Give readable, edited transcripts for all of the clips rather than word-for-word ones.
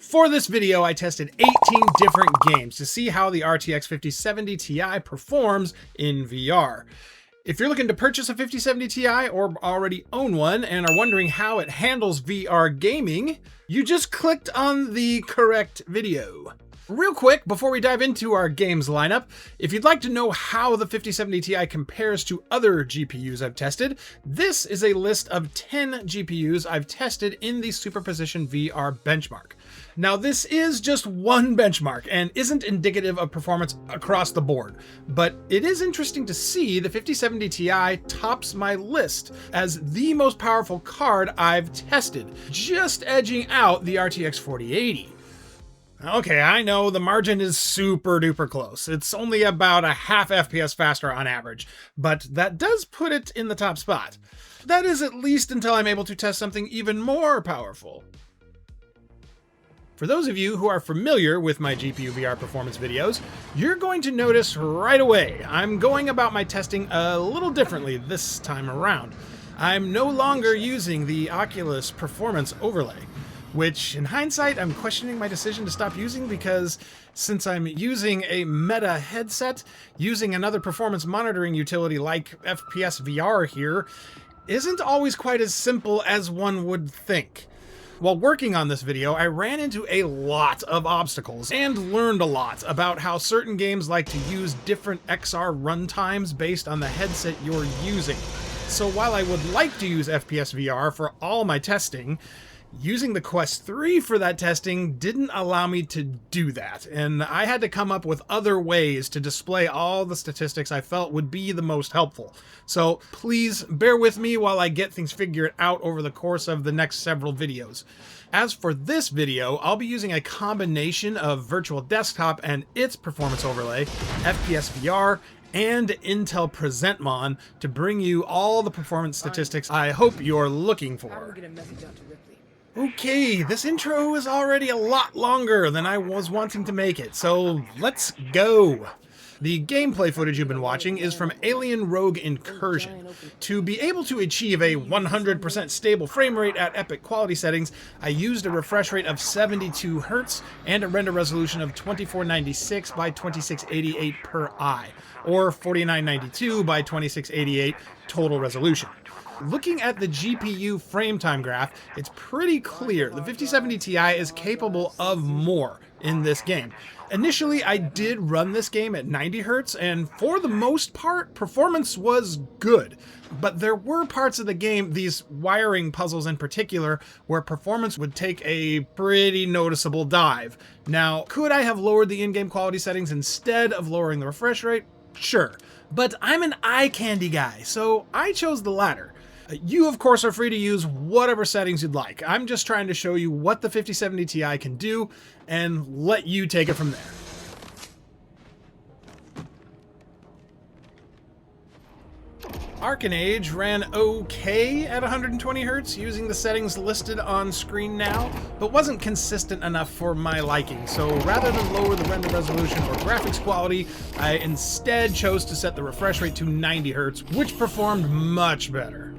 For this video, I tested 18 different games to see how the RTX 5070 Ti performs in VR. If you're looking to purchase a 5070 Ti or already own one and are wondering how it handles VR gaming, you just clicked on the correct video. Real quick, before we dive into our games lineup, if you'd like to know how the 5070 Ti compares to other GPUs I've tested, this is a list of 10 GPUs I've tested in the Superposition VR benchmark. Now, this is just one benchmark and isn't indicative of performance across the board, but it is interesting to see the 5070 Ti tops my list as the most powerful card I've tested, just edging out the RTX 4080. Okay, I know the margin is super duper close. It's only about a half FPS faster on average, but that does put it in the top spot. That is at least until I'm able to test something even more powerful. For those of you who are familiar with my GPU VR performance videos, you're going to notice right away I'm going about my testing a little differently this time around. I'm no longer using the Oculus performance overlay, which in hindsight I'm questioning my decision to stop using because since I'm using a Meta headset, using another performance monitoring utility like fpsVR here isn't always quite as simple as one would think. While working on this video, I ran into a lot of obstacles and learned a lot about how certain games like to use different XR runtimes based on the headset you're using. So while I would like to use fpsVR for all my testing, using the Quest 3 for that testing didn't allow me to do that, and I had to come up with other ways to display all the statistics I felt would be the most helpful. So please bear with me while I get things figured out over the course of the next several videos. As for this video, I'll be using a combination of virtual desktop and its performance overlay, fpsVR, and Intel Presentmon to bring you all the performance statistics I hope you're looking for. Okay, this intro is already a lot longer than I was wanting to make it, so let's go. The gameplay footage you've been watching is from Alien Rogue Incursion. To be able to achieve a 100% stable frame rate at epic quality settings, I used a refresh rate of 72 Hz and a render resolution of 2496 by 2688 per eye, or 4992 by 2688 total resolution. Looking at the GPU frame time graph, it's pretty clear the 5070 Ti is capable of more in this game. Initially, I did run this game at 90 Hz, and for the most part, performance was good. But there were parts of the game, these wiring puzzles in particular, where performance would take a pretty noticeable dive. Now, could I have lowered the in-game quality settings instead of lowering the refresh rate? Sure. But I'm an eye candy guy, so I chose the latter. You, of course, are free to use whatever settings you'd like. I'm just trying to show you what the 5070 Ti can do and let you take it from there. Arken Age ran okay at 120 Hz using the settings listed on screen now, but wasn't consistent enough for my liking. So rather than lower the render resolution or graphics quality, I instead chose to set the refresh rate to 90 Hz, which performed much better.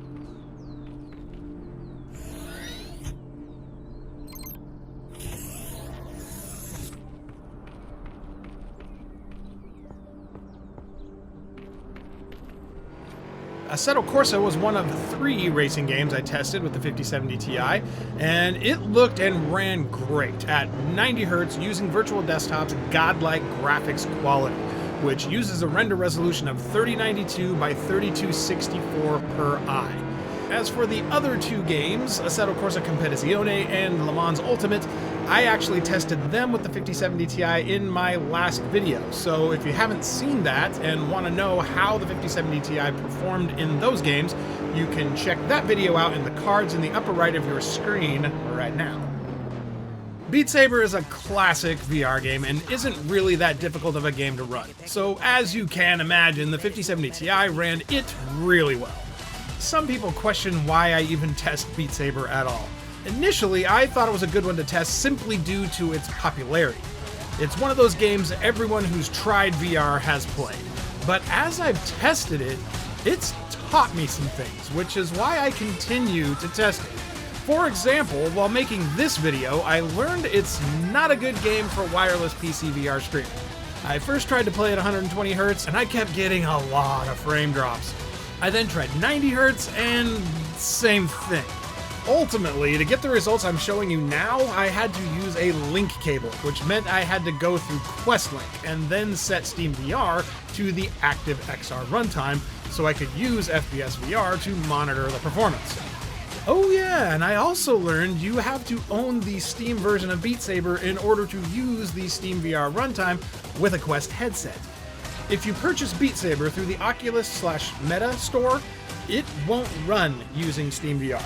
Assetto Corsa was one of 3 racing games I tested with the 5070 Ti, and it looked and ran great at 90 Hz using virtual desktop's godlike graphics quality, which uses a render resolution of 3092 by 3264 per eye. As for the other 2 games, Assetto Corsa Competizione and Le Mans Ultimate, I actually tested them with the 5070 Ti in my last video, so if you haven't seen that and want to know how the 5070 Ti performed in those games, you can check that video out in the cards in the upper right of your screen right now. Beat Saber is a classic VR game and isn't really that difficult of a game to run, so as you can imagine, the 5070 Ti ran it really well. Some people question why I even test Beat Saber at all. Initially, I thought it was a good one to test simply due to its popularity. It's one of those games everyone who's tried VR has played. But as I've tested it, it's taught me some things, which is why I continue to test it. For example, while making this video, I learned it's not a good game for wireless PC VR streaming. I first tried to play at 120 Hz and I kept getting a lot of frame drops. I then tried 90 Hz and same thing. Ultimately, to get the results I'm showing you now, I had to use a link cable, which meant I had to go through QuestLink and then set SteamVR to the active XR runtime so I could use fpsVR to monitor the performance. Oh yeah, and I also learned you have to own the Steam version of Beat Saber in order to use the SteamVR runtime with a Quest headset. If you purchase Beat Saber through the Oculus/Meta store, it won't run using SteamVR.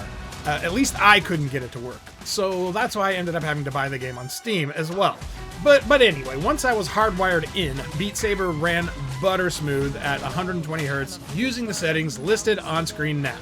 At least I couldn't get it to work, so that's why I ended up having to buy the game on Steam as well. But anyway, once I was hardwired in, Beat Saber ran butter smooth at 120 Hz using the settings listed on screen now.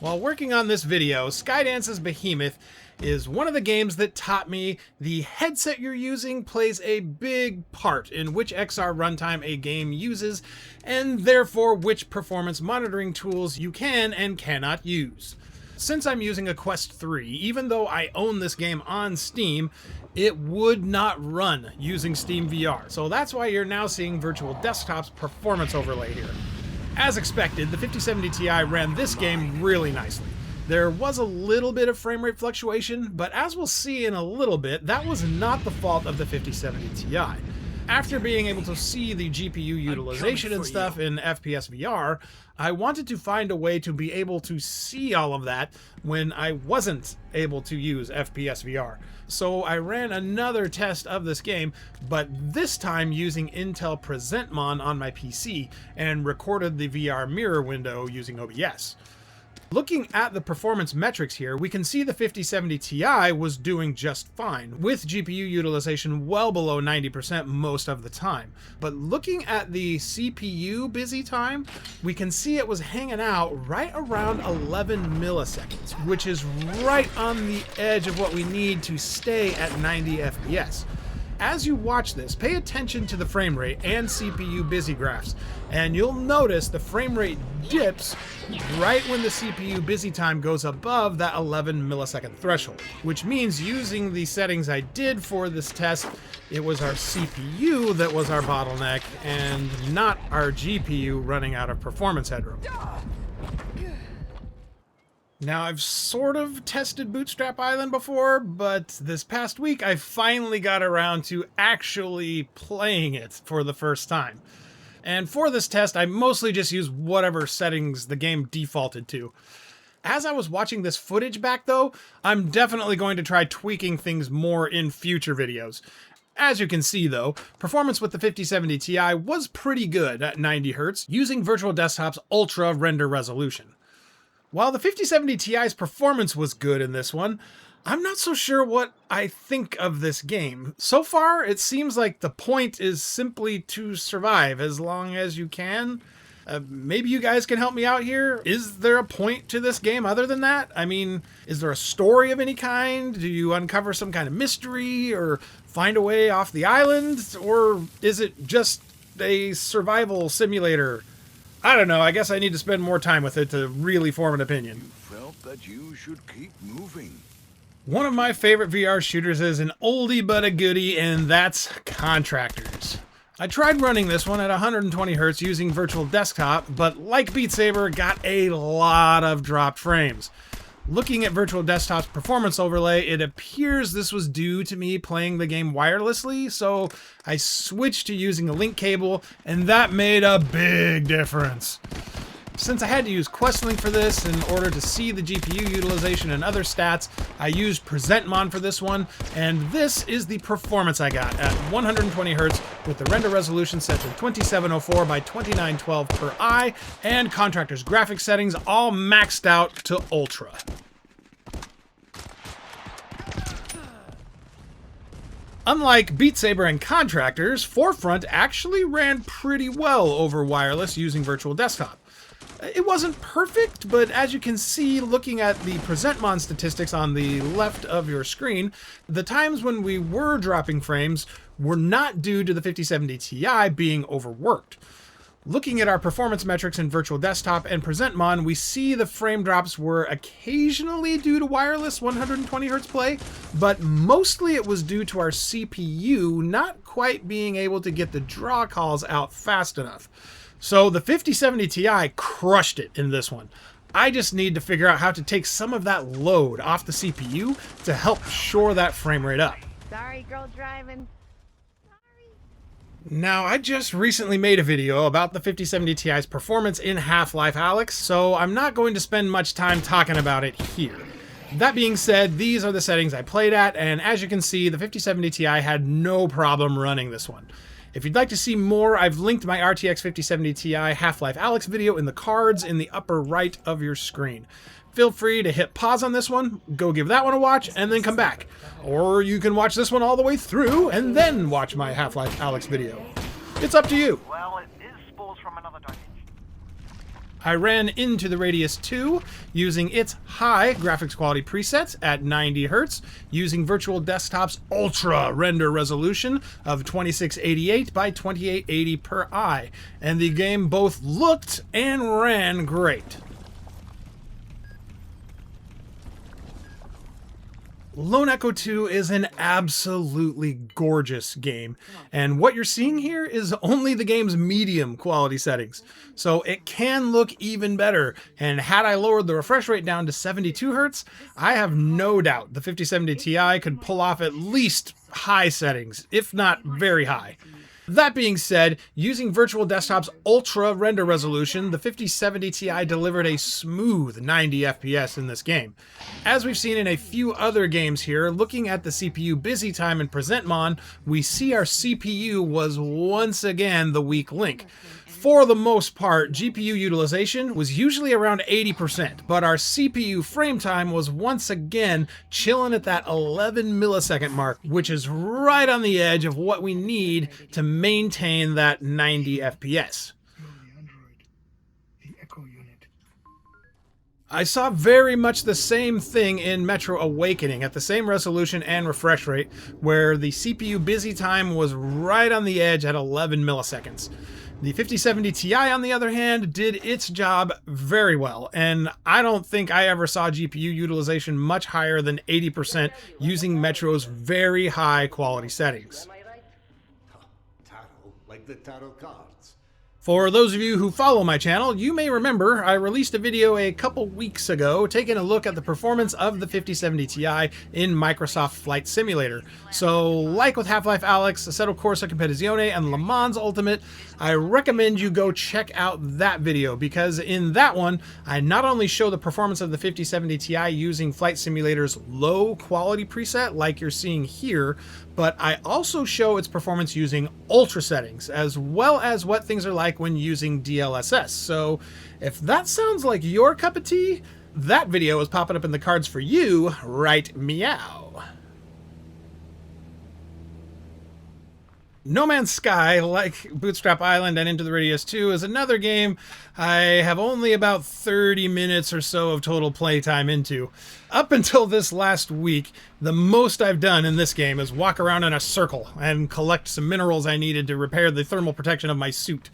While working on this video, Skydance's Behemoth is one of the games that taught me the headset you're using plays a big part in which XR runtime a game uses, and therefore which performance monitoring tools you can and cannot use. Since I'm using a Quest 3, even though I own this game on Steam, it would not run using SteamVR, so that's why you're now seeing Virtual Desktop's performance overlay here. As expected, the 5070 Ti ran this game really nicely. There was a little bit of frame rate fluctuation, but as we'll see in a little bit, that was not the fault of the 5070 Ti. After being able to see the GPU utilization and stuff in fpsVR, I wanted to find a way to be able to see all of that when I wasn't able to use fpsVR. So I ran another test of this game, but this time using Intel Presentmon on my PC and recorded the VR mirror window using OBS. Looking at the performance metrics here, we can see the 5070 Ti was doing just fine, with GPU utilization well below 90% most of the time. But looking at the CPU busy time, we can see it was hanging out right around 11 milliseconds, which is right on the edge of what we need to stay at 90 FPS. As you watch this, pay attention to the frame rate and CPU busy graphs, and you'll notice the frame rate dips right when the CPU busy time goes above that 11 millisecond threshold, which means using the settings I did for this test, it was our CPU that was our bottleneck and not our GPU running out of performance headroom. Now, I've sort of tested Bootstrap Island before, but this past week I finally got around to actually playing it for the first time. And for this test, I mostly just used whatever settings the game defaulted to. As I was watching this footage back though, I'm definitely going to try tweaking things more in future videos. As you can see though, performance with the 5070 Ti was pretty good at 90 Hz using Virtual Desktop's ultra render resolution. While the 5070 Ti's performance was good in this one, I'm not so sure what I think of this game. So far, it seems like the point is simply to survive as long as you can. Maybe you guys can help me out here. Is there a point to this game other than that? I mean, is there a story of any kind? Do you uncover some kind of mystery or find a way off the island? Or is it just a survival simulator? I don't know, I guess I need to spend more time with it to really form an opinion. You felt that you should keep moving. One of my favorite VR shooters is an oldie but a goodie, and that's Contractors. I tried running this one at 120 Hz using Virtual Desktop, but like Beat Saber, got a lot of dropped frames. Looking at Virtual Desktop's performance overlay, it appears this was due to me playing the game wirelessly, so I switched to using a link cable, and that made a big difference. Since I had to use QuestLink for this in order to see the GPU utilization and other stats, I used Presentmon for this one, and this is the performance I got at 120 Hz with the render resolution set to 2704 by 2912 per eye, and Contractors graphics settings all maxed out to Ultra. Unlike Beat Saber and Contractors, Forefront actually ran pretty well over wireless using Virtual Desktop. It wasn't perfect, but as you can see looking at the Presentmon statistics on the left of your screen, the times when we were dropping frames were not due to the 5070 Ti being overworked. Looking at our performance metrics in Virtual Desktop and Presentmon, we see the frame drops were occasionally due to wireless 120Hz play, but mostly it was due to our CPU not quite being able to get the draw calls out fast enough. So the 5070 Ti crushed it in this one. I just need to figure out how to take some of that load off the CPU to help shore that frame rate up. Sorry, girl driving. Now, I just recently made a video about the 5070 Ti's performance in Half-Life Alyx, so I'm not going to spend much time talking about it here. That being said, these are the settings I played at, and as you can see, the 5070 Ti had no problem running this one. If you'd like to see more, I've linked my RTX 5070 Ti Half-Life Alyx video in the cards in the upper right of your screen. Feel free to hit pause on this one, go give that one a watch, and then come back. Or you can watch this one all the way through and then watch my Half-Life Alyx video. It's up to you. Well, it is spores from another dimension. I ran into the Radius 2 using its high graphics quality presets at 90Hz, using Virtual Desktop's ultra render resolution of 2688 by 2880 per eye, and the game both looked and ran great. Lone Echo 2 is an absolutely gorgeous game, and what you're seeing here is only the game's medium quality settings, so it can look even better, and had I lowered the refresh rate down to 72Hz, I have no doubt the 5070 Ti could pull off at least high settings, if not very high. That being said, using Virtual Desktop's ultra render resolution, the 5070 Ti delivered a smooth 90 FPS in this game. As we've seen in a few other games here, looking at the CPU busy time in Presentmon, we see our CPU was once again the weak link. For the most part, GPU utilization was usually around 80%, but our CPU frame time was once again chilling at that 11 millisecond mark, which is right on the edge of what we need to maintain that 90 FPS. I saw very much the same thing in Metro Awakening at the same resolution and refresh rate, where the CPU busy time was right on the edge at 11 milliseconds. The 5070 Ti, on the other hand, did its job very well, and I don't think I ever saw GPU utilization much higher than 80% using Metro's very high quality settings. Tarot, like the tarot cards. For those of you who follow my channel, you may remember I released a video a couple weeks ago taking a look at the performance of the 5070 Ti in Microsoft Flight Simulator. So, like with Half-Life Alyx, Assetto Corsa Competizione, and Le Mans Ultimate, I recommend you go check out that video, because in that one, I not only show the performance of the 5070 Ti using Flight Simulator's low quality preset like you're seeing here, but I also show its performance using ultra settings, as well as what things are like when using DLSS. So if that sounds like your cup of tea, that video is popping up in the cards for you right meow. No Man's Sky, like Bootstrap Island and Into the Radius 2, is another game I have only about 30 minutes or so of total playtime into. Up until this last week, the most I've done in this game is walk around in a circle and collect some minerals I needed to repair the thermal protection of my suit.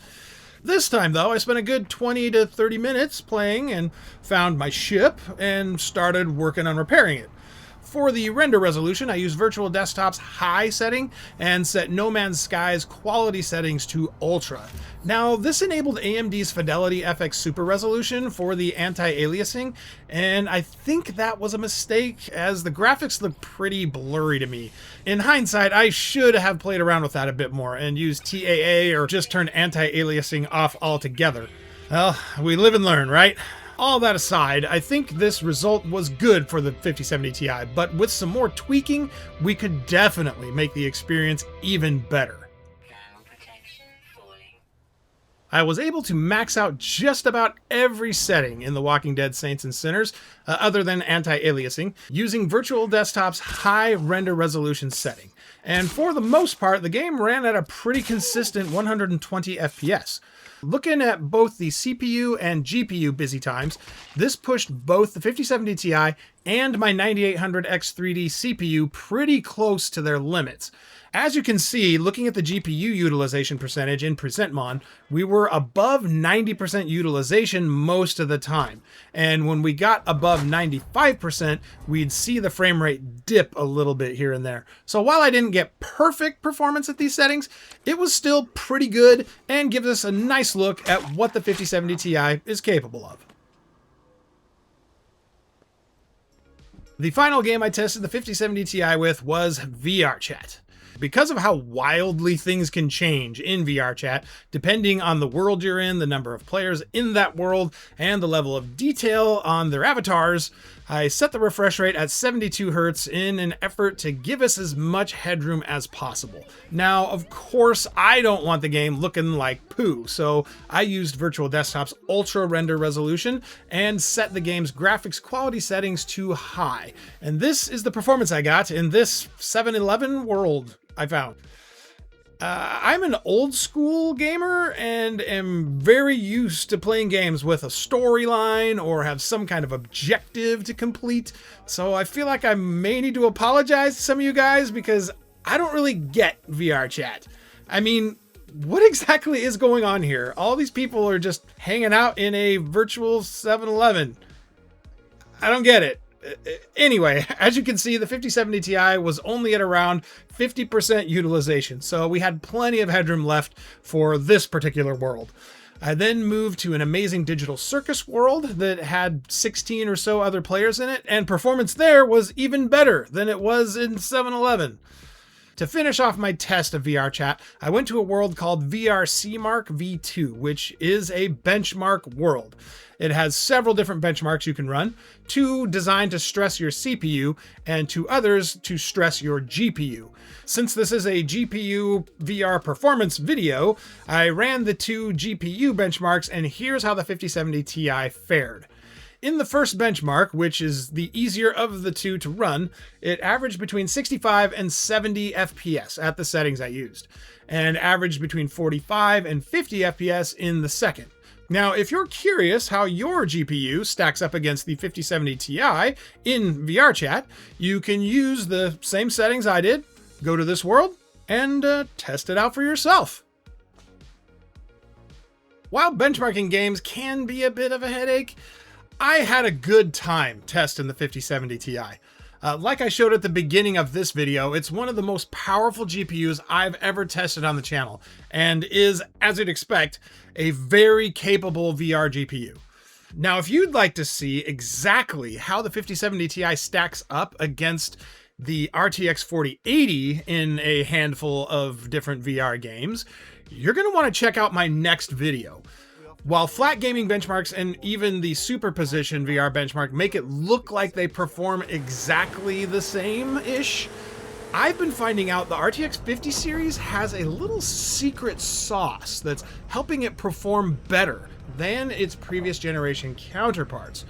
This time, though, I spent a good 20 to 30 minutes playing and found my ship and started working on repairing it. For the render resolution, I used Virtual Desktop's high setting and set No Man's Sky's quality settings to ultra. Now, this enabled AMD's Fidelity FX Super Resolution for the anti-aliasing, and I think that was a mistake, as the graphics look pretty blurry to me. In hindsight, I should have played around with that a bit more and used TAA or just turned anti-aliasing off altogether. Well, we live and learn, right? All that aside, I think this result was good for the 5070 Ti, but with some more tweaking, we could definitely make the experience even better. I was able to max out just about every setting in The Walking Dead Saints and Sinners, other than anti-aliasing, using Virtual Desktop's high render resolution setting. And for the most part, the game ran at a pretty consistent 120 FPS. Looking at both the CPU and GPU busy times, this pushed both the 5070 Ti and my 9800X3D CPU pretty close to their limits. As you can see, looking at the GPU utilization percentage in Presentmon, we were above 90% utilization most of the time. And when we got above 95%, we'd see the frame rate dip a little bit here and there. So while I didn't get perfect performance at these settings, it was still pretty good and gives us a nice look at what the 5070 Ti is capable of. The final game I tested the 5070 Ti with was VR Chat. Because of how wildly things can change in VR Chat, depending on the world you're in, the number of players in that world, and the level of detail on their avatars, I set the refresh rate at 72 Hz in an effort to give us as much headroom as possible. Now, of course, I don't want the game looking like poo, so I used Virtual Desktop's ultra render resolution and set the game's graphics quality settings to high. And this is the performance I got in this 7-Eleven world I found. I'm an old school gamer and am very used to playing games with a storyline or have some kind of objective to complete. So I feel like I may need to apologize to some of you guys because I don't really get VR Chat. I mean, what exactly is going on here? All these people are just hanging out in a virtual 7-Eleven. I don't get it. Anyway, as you can see, the 5070 Ti was only at around 50% utilization, so we had plenty of headroom left for this particular world. I then moved to an amazing digital circus world that had 16 or so other players in it, and performance there was even better than it was in 7-Eleven. To finish off my test of VR Chat, I went to a world called VRC Mark V2, which is a benchmark world. It has several different benchmarks you can run, 2 designed to stress your CPU and 2 others to stress your GPU. Since this is a GPU VR performance video, I ran the 2 GPU benchmarks, and here's how the 5070 Ti fared. In the first benchmark, which is the easier of the 2 to run, it averaged between 65 and 70 FPS at the settings I used, and averaged between 45 and 50 FPS in the second. Now, if you're curious how your GPU stacks up against the 5070 Ti in VR Chat, you can use the same settings I did, go to this world, and test it out for yourself. While benchmarking games can be a bit of a headache, I had a good time testing the 5070 Ti. Like I showed at the beginning of this video, it's one of the most powerful GPUs I've ever tested on the channel, and is, as you'd expect, a very capable VR GPU. Now, if you'd like to see exactly how the 5070 Ti stacks up against the RTX 4080 in a handful of different VR games, you're going to want to check out my next video. While flat gaming benchmarks and even the Superposition VR benchmark make it look like they perform exactly the same-ish, I've been finding out the RTX 50 series has a little secret sauce that's helping it perform better than its previous generation counterparts.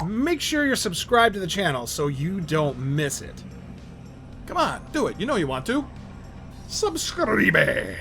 Make sure you're subscribed to the channel so you don't miss it. Come on, do it. You know you want to. Subscribe!